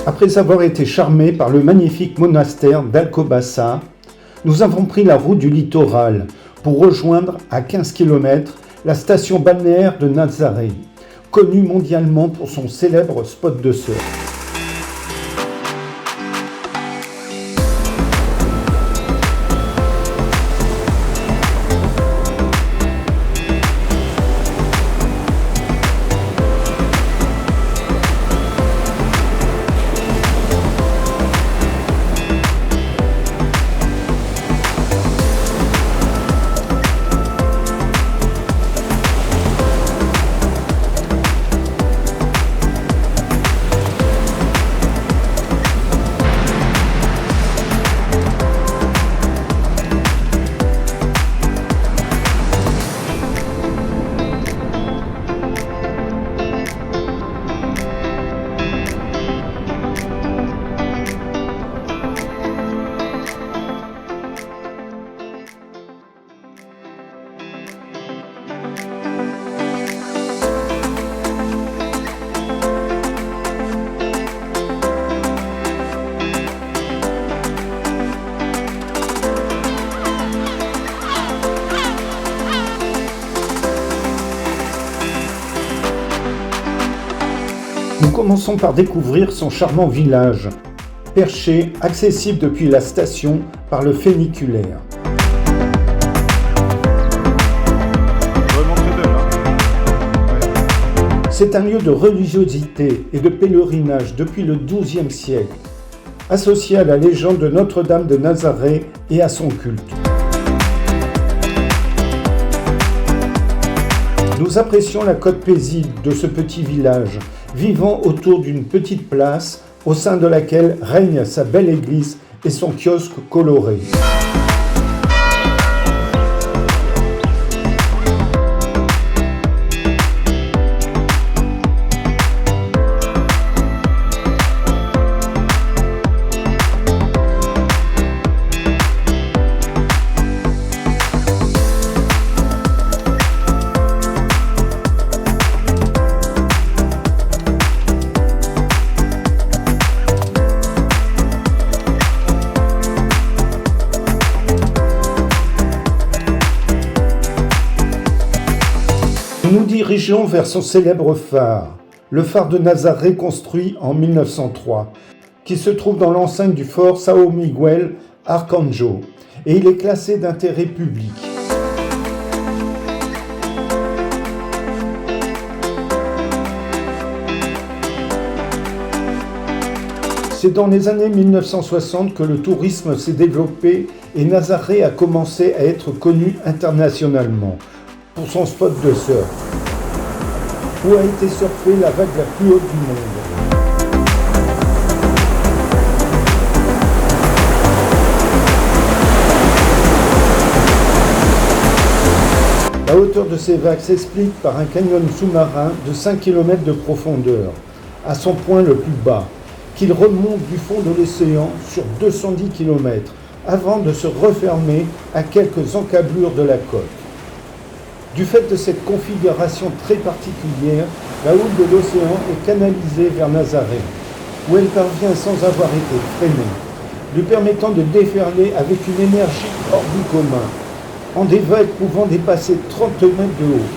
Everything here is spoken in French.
Après avoir été charmés par le magnifique monastère d'Alcobaça, nous avons pris la route du littoral pour rejoindre à 15 km la station balnéaire de Nazaré, connue mondialement pour son célèbre spot de surf. Nous commençons par découvrir son charmant village, perché, accessible depuis la station par le funiculaire. C'est un lieu de religiosité et de pèlerinage depuis le XIIe siècle, associé à la légende de Notre-Dame de Nazaré et à son culte. Nous apprécions la côte paisible de ce petit village, vivant autour d'une petite place au sein de laquelle règne sa belle église et son kiosque coloré. Nous nous dirigeons vers son célèbre phare, le phare de Nazaré construit en 1903, qui se trouve dans l'enceinte du fort São Miguel Arcanjo, et il est classé d'intérêt public. C'est dans les années 1960 que le tourisme s'est développé et Nazaré a commencé à être connu internationalement pour son spot de surf, où a été surfée la vague la plus haute du monde. La hauteur de ces vagues s'explique par un canyon sous-marin de 5 km de profondeur, à son point le plus bas, qu'il remonte du fond de l'océan sur 210 km, avant de se refermer à quelques encablures de la côte. Du fait de cette configuration très particulière, la houle de l'océan est canalisée vers Nazaré, où elle parvient sans avoir été freinée, lui permettant de déferler avec une énergie hors du commun, en des vagues pouvant dépasser 30 mètres de haut.